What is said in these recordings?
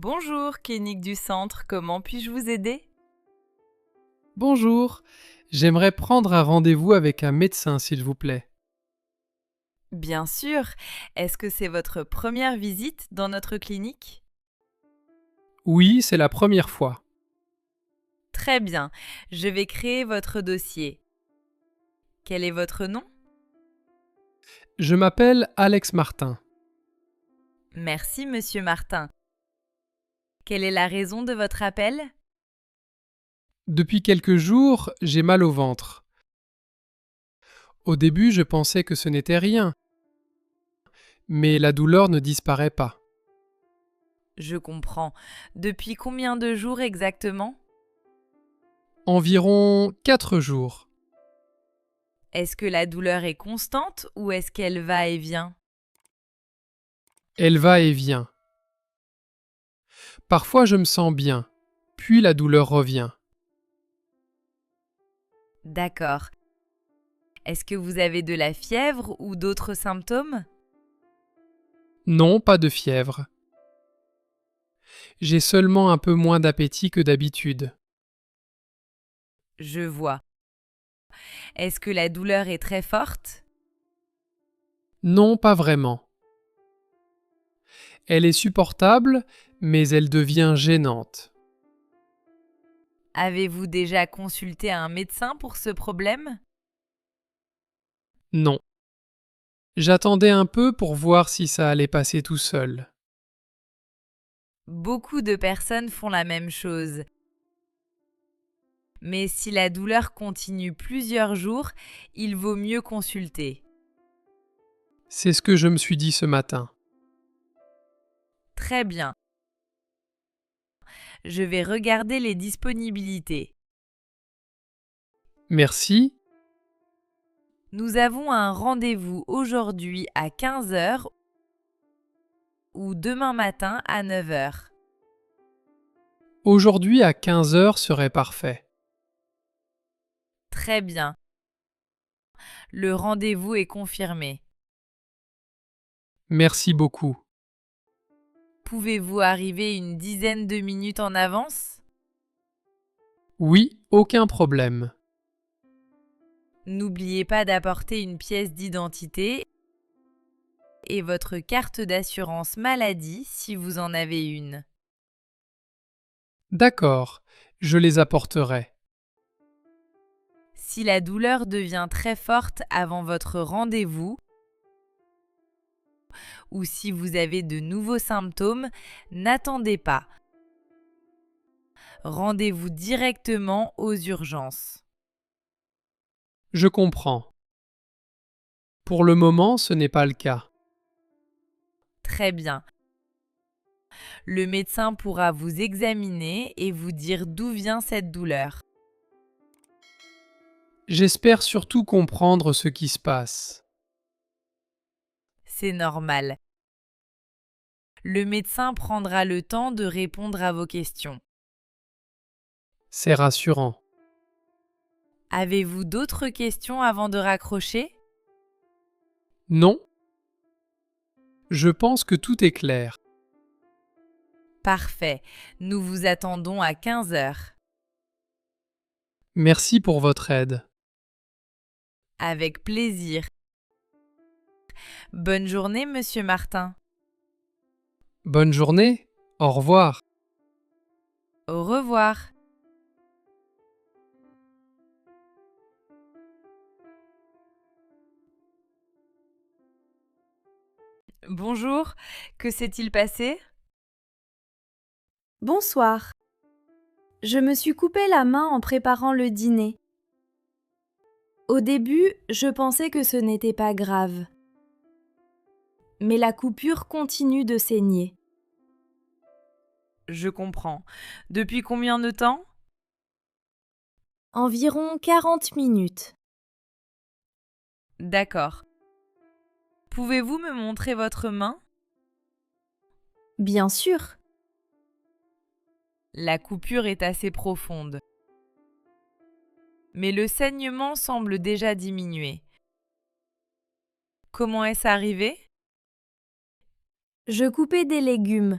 Bonjour, clinique du centre, comment puis-je vous aider? Bonjour, j'aimerais prendre un rendez-vous avec un médecin, s'il vous plaît. Bien sûr, est-ce que c'est votre première visite dans notre clinique? Oui, c'est la première fois. Très bien, je vais créer votre dossier. Quel est votre nom? Je m'appelle Alex Martin. Merci, monsieur Martin. Quelle est la raison de votre appel? Depuis quelques jours, j'ai mal au ventre. Au début, je pensais que ce n'était rien, mais la douleur ne disparaît pas. Je comprends. Depuis combien de jours exactement? Environ 4 jours. Est-ce que la douleur est constante ou est-ce qu'elle va et vient? Elle va et vient. Parfois, je me sens bien, puis la douleur revient. D'accord. Est-ce que vous avez de la fièvre ou d'autres symptômes? Non, pas de fièvre. J'ai seulement un peu moins d'appétit que d'habitude. Je vois. Est-ce que la douleur est très forte? Non, pas vraiment. Elle est supportable, mais elle devient gênante. Avez-vous déjà consulté un médecin pour ce problème? Non. J'attendais un peu pour voir si ça allait passer tout seul. Beaucoup de personnes font la même chose. Mais si la douleur continue plusieurs jours, il vaut mieux consulter. C'est ce que je me suis dit ce matin. Très bien. Je vais regarder les disponibilités. Merci. Nous avons un rendez-vous aujourd'hui à 15 heures ou demain matin à 9 heures. Aujourd'hui à 15 heures serait parfait. Très bien. Le rendez-vous est confirmé. Merci beaucoup. Pouvez-vous arriver une dizaine de minutes en avance? Oui, aucun problème. N'oubliez pas d'apporter une pièce d'identité et votre carte d'assurance maladie si vous en avez une. D'accord, je les apporterai. Si la douleur devient très forte avant votre rendez-vous ou si vous avez de nouveaux symptômes, n'attendez pas. Rendez-vous directement aux urgences. Je comprends. Pour le moment, ce n'est pas le cas. Très bien. Le médecin pourra vous examiner et vous dire d'où vient cette douleur. J'espère surtout comprendre ce qui se passe. C'est normal. Le médecin prendra le temps de répondre à vos questions. C'est rassurant. Avez-vous d'autres questions avant de raccrocher? Non? Je pense que tout est clair. Parfait. Nous vous attendons à 15 heures. Merci pour votre aide. Avec plaisir. Bonne journée, monsieur Martin. Bonne journée. Au revoir. Au revoir. Bonjour, que s'est-il passé? Bonsoir. Je me suis coupé la main en préparant le dîner. Au début, je pensais que ce n'était pas grave. Mais la coupure continue de saigner. Je comprends. Depuis combien de temps? Environ 40 minutes. D'accord. Pouvez-vous me montrer votre main? Bien sûr, La coupure est assez profonde. Mais le saignement semble déjà diminuer. Comment est-ce arrivé? je coupais des légumes.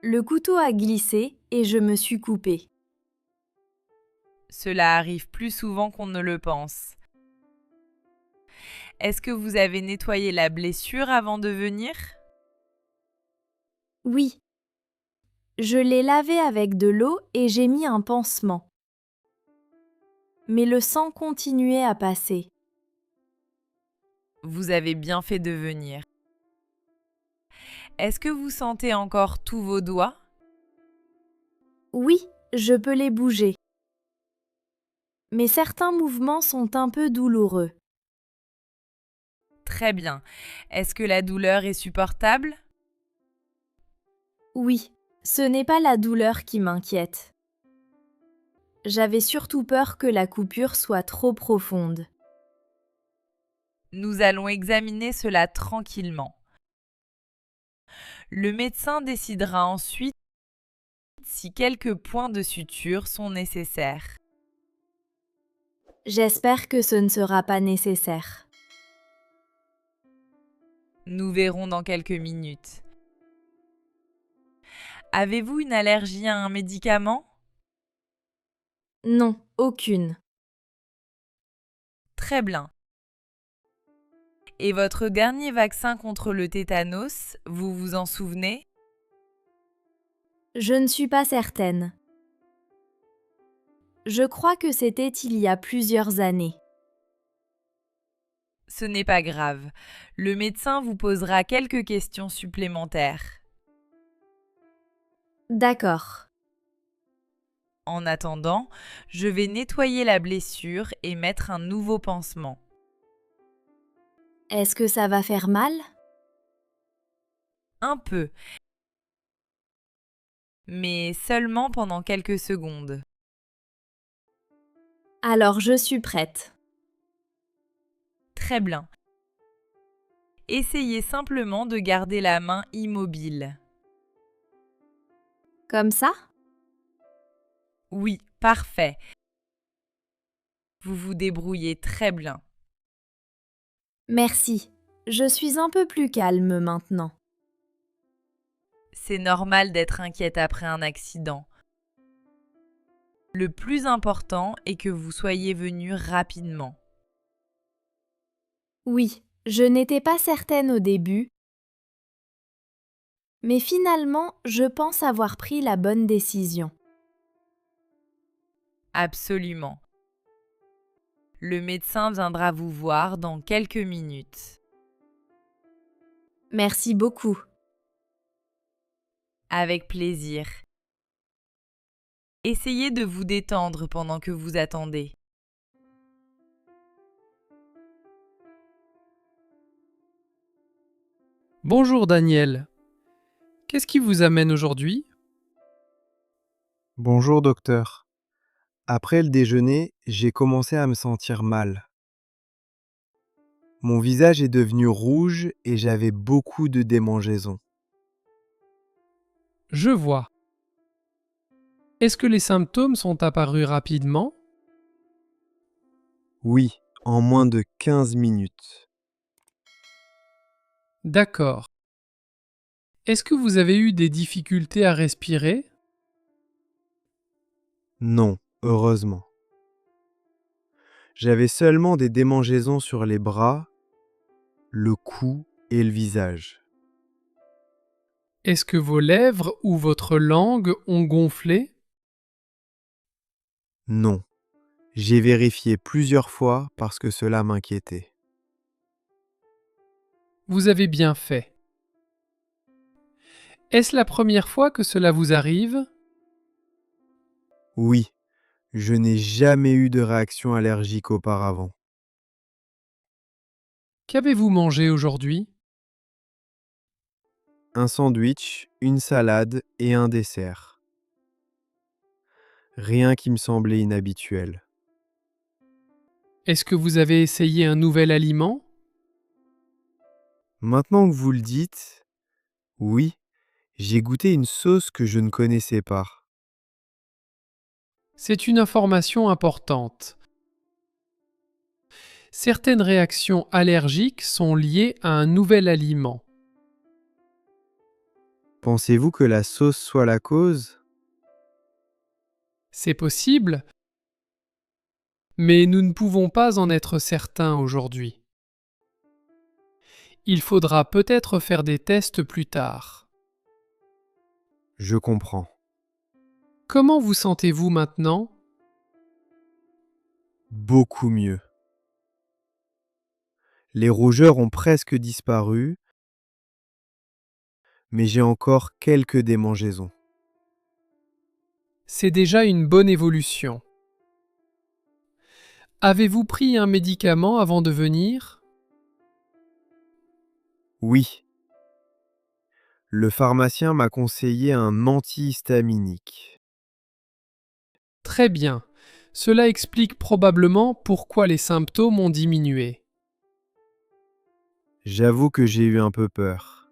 Le couteau a glissé et je me suis coupée. Cela arrive plus souvent qu'on ne le pense. Est-ce que vous avez nettoyé la blessure avant de venir? Oui, je l'ai lavée avec de l'eau et j'ai mis un pansement. Mais le sang continuait à passer. Vous avez bien fait de venir. Est-ce que vous sentez encore tous vos doigts? Oui, je peux les bouger. Mais certains mouvements sont un peu douloureux. Très bien. Est-ce que la douleur est supportable? Oui, ce n'est pas la douleur qui m'inquiète. J'avais surtout peur que la coupure soit trop profonde. Nous allons examiner cela tranquillement. Le médecin décidera ensuite si quelques points de suture sont nécessaires. J'espère que ce ne sera pas nécessaire. Nous verrons dans quelques minutes. Avez-vous une allergie à un médicament? Non, aucune. Très bien. Et votre dernier vaccin contre le tétanos, vous vous en souvenez? Je ne suis pas certaine. Je crois que c'était il y a plusieurs années. Ce n'est pas grave. Le médecin vous posera quelques questions supplémentaires. D'accord. En attendant, je vais nettoyer la blessure et mettre un nouveau pansement. Est-ce que ça va faire mal? Un peu, mais seulement pendant quelques secondes. Alors je suis prête. Très bien. Essayez simplement de garder la main immobile. Comme ça? Oui, parfait. Vous vous débrouillez très bien. Merci. Je suis un peu plus calme maintenant. C'est normal d'être inquiète après un accident. Le plus important est que vous soyez venu rapidement. Oui, je n'étais pas certaine au début, mais finalement, je pense avoir pris la bonne décision. Absolument. Le médecin viendra vous voir dans quelques minutes. Merci beaucoup. Avec plaisir. Essayez de vous détendre pendant que vous attendez. Bonjour Daniel. Qu'est-ce qui vous amène aujourd'hui? Bonjour docteur. Après le déjeuner, j'ai commencé à me sentir mal. Mon visage est devenu rouge et j'avais beaucoup de démangeaisons. Je vois. Est-ce que les symptômes sont apparus rapidement? Oui, en moins de 15 minutes. D'accord. Est-ce que vous avez eu des difficultés à respirer? Non, heureusement. J'avais seulement des démangeaisons sur les bras, le cou et le visage. Est-ce que vos lèvres ou votre langue ont gonflé? Non, j'ai vérifié plusieurs fois parce que cela m'inquiétait. Vous avez bien fait. Est-ce la première fois que cela vous arrive? Oui, je n'ai jamais eu de réaction allergique auparavant. Qu'avez-vous mangé aujourd'hui? Un sandwich, une salade et un dessert. Rien qui me semblait inhabituel. Est-ce que vous avez essayé un nouvel aliment? Maintenant que vous le dites, oui, j'ai goûté une sauce que je ne connaissais pas. C'est une information importante. Certaines réactions allergiques sont liées à un nouvel aliment. Pensez-vous que la sauce soit la cause? C'est possible, mais nous ne pouvons pas en être certains aujourd'hui. Il faudra peut-être faire des tests plus tard. Je comprends. Comment vous sentez-vous maintenant? Beaucoup mieux. Les rougeurs ont presque disparu, mais j'ai encore quelques démangeaisons. C'est déjà une bonne évolution. Avez-vous pris un médicament avant de venir? Oui, le pharmacien m'a conseillé un antihistaminique. Très bien. Cela explique probablement pourquoi les symptômes ont diminué. J'avoue que j'ai eu un peu peur.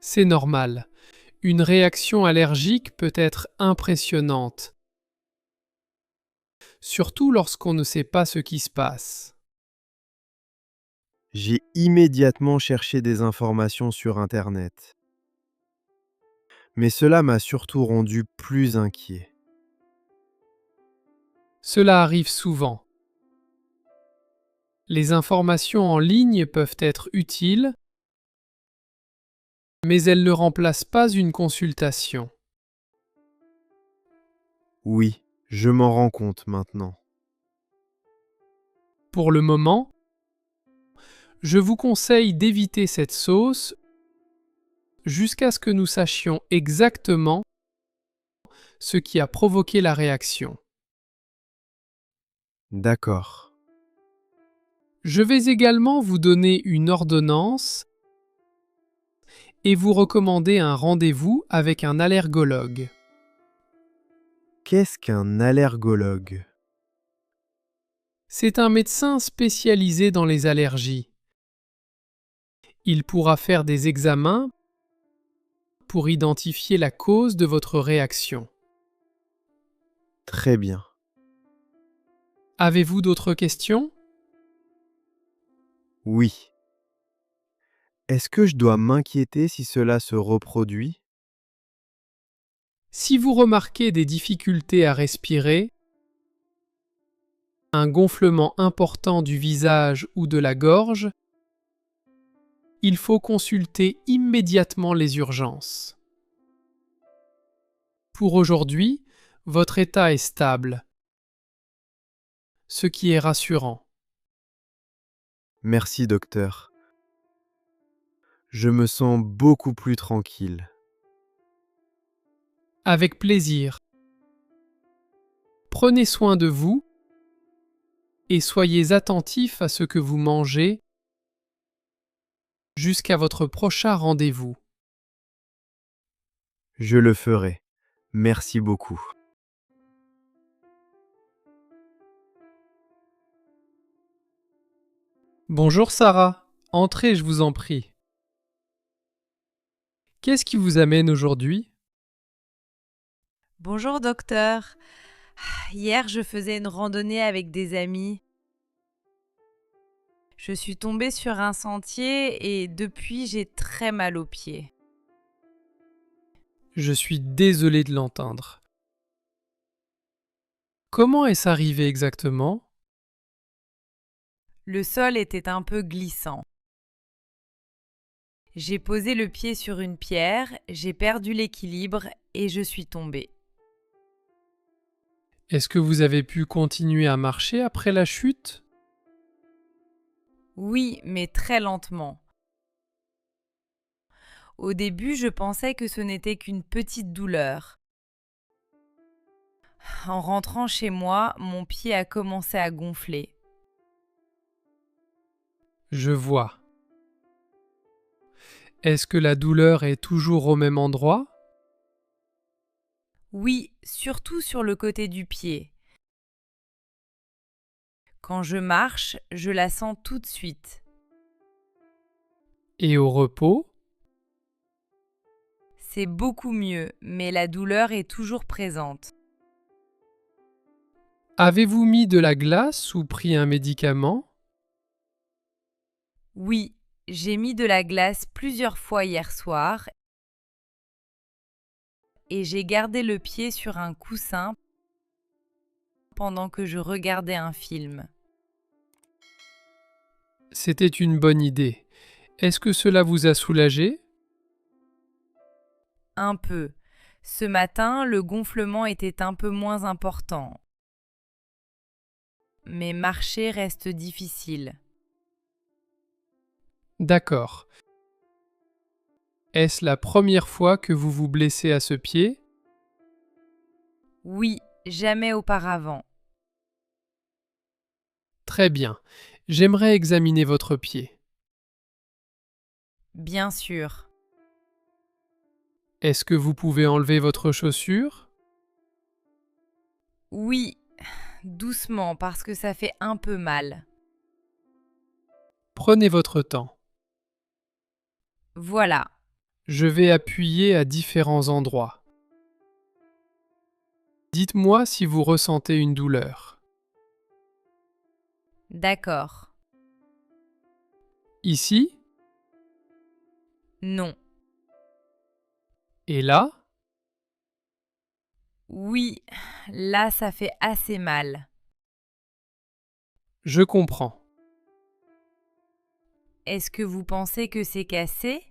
C'est normal. Une réaction allergique peut être impressionnante, surtout lorsqu'on ne sait pas ce qui se passe. J'ai immédiatement cherché des informations sur Internet. Mais cela m'a surtout rendu plus inquiet. Cela arrive souvent. Les informations en ligne peuvent être utiles, mais elles ne remplacent pas une consultation. Oui, je m'en rends compte maintenant. Pour le moment, je vous conseille d'éviter cette sauce jusqu'à ce que nous sachions exactement ce qui a provoqué la réaction. D'accord. Je vais également vous donner une ordonnance et vous recommander un rendez-vous avec un allergologue. Qu'est-ce qu'un allergologue? C'est un médecin spécialisé dans les allergies. Il pourra faire des examens pour identifier la cause de votre réaction. Très bien. Avez-vous d'autres questions? Oui. Est-ce que je dois m'inquiéter si cela se reproduit? Si vous remarquez des difficultés à respirer, un gonflement important du visage ou de la gorge, il faut consulter immédiatement les urgences. Pour aujourd'hui, votre état est stable, ce qui est rassurant. Merci, docteur. Je me sens beaucoup plus tranquille. Avec plaisir. Prenez soin de vous et soyez attentif à ce que vous mangez jusqu'à votre prochain rendez-vous. Je le ferai. Merci beaucoup. Bonjour Sarah, entrez, je vous en prie. Qu'est-ce qui vous amène aujourd'hui? Bonjour docteur. Hier, je faisais une randonnée avec des amis. Je suis tombée sur un sentier et depuis, j'ai très mal aux pieds. Je suis désolé de l'entendre. Comment est-ce arrivé exactement? Le sol était un peu glissant. J'ai posé le pied sur une pierre, j'ai perdu l'équilibre et je suis tombée. Est-ce que vous avez pu continuer à marcher après la chute? Oui, mais très lentement. Au début, je pensais que ce n'était qu'une petite douleur. En rentrant chez moi, mon pied a commencé à gonfler. Je vois. Est-ce que la douleur est toujours au même endroit? Oui, surtout sur le côté du pied. Quand je marche, je la sens tout de suite. Et au repos? C'est beaucoup mieux, mais la douleur est toujours présente. Avez-vous mis de la glace ou pris un médicament? Oui, J'ai mis de la glace plusieurs fois hier soir et j'ai gardé le pied sur un coussin pendant que je regardais un film. C'était une bonne idée. Est-ce que cela vous a soulagé? Un peu. Ce matin, le gonflement était un peu moins important. Mais marcher reste difficile. D'accord. Est-ce la première fois que vous vous blessez à ce pied? Oui, jamais auparavant. Très bien. J'aimerais examiner votre pied. Bien sûr. Est-ce que vous pouvez enlever votre chaussure? Oui, doucement parce que ça fait un peu mal. Prenez votre temps. Voilà. Je vais appuyer à différents endroits. Dites-moi si vous ressentez une douleur. D'accord. Ici Non. et là? Oui, là ça fait assez mal. Je comprends. Est-ce que vous pensez que c'est cassé?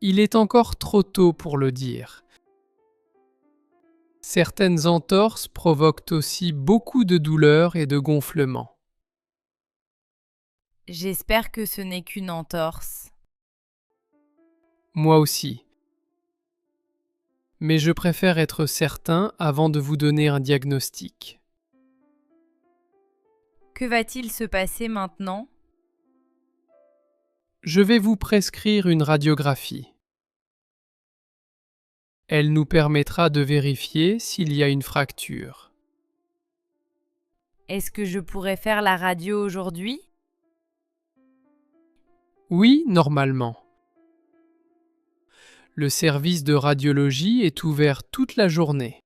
Il est encore trop tôt pour le dire. Certaines entorses provoquent aussi beaucoup de douleur et de gonflement. J'espère que ce n'est qu'une entorse. Moi aussi. Mais je préfère être certain avant de vous donner un diagnostic. Que va-t-il se passer maintenant? Je vais vous prescrire une radiographie. Elle nous permettra de vérifier s'il y a une fracture. Est-ce que je pourrais faire la radio aujourd'hui? Oui, normalement. Le service de radiologie est ouvert toute la journée.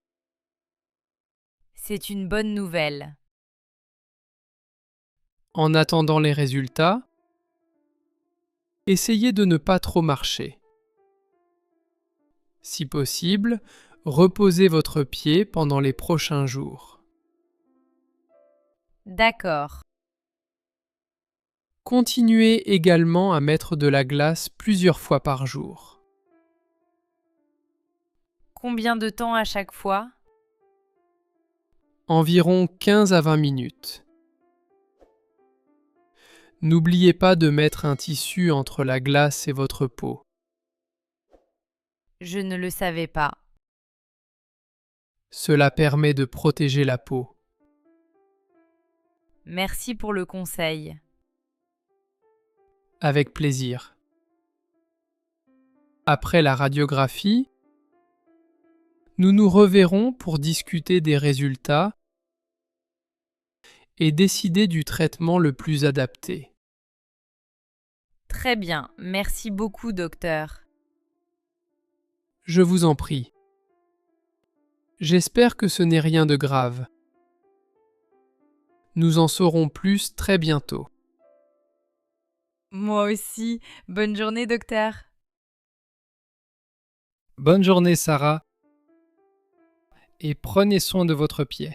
C'est une bonne nouvelle. En attendant les résultats, essayez de ne pas trop marcher. Si possible, reposez votre pied pendant les prochains jours. D'accord. Continuez également à mettre de la glace plusieurs fois par jour. Combien de temps à chaque fois? Environ 15 à 20 minutes. N'oubliez pas de mettre un tissu entre la glace et votre peau. Je ne le savais pas. Cela permet de protéger la peau. Merci pour le conseil. Avec plaisir. Après la radiographie, nous nous reverrons pour discuter des résultats et décider du traitement le plus adapté. Très bien, merci beaucoup, docteur. Je vous en prie. J'espère que ce n'est rien de grave. Nous en saurons plus très bientôt. Moi aussi. Bonne journée, docteur. Bonne journée Sarah et prenez soin de votre pied.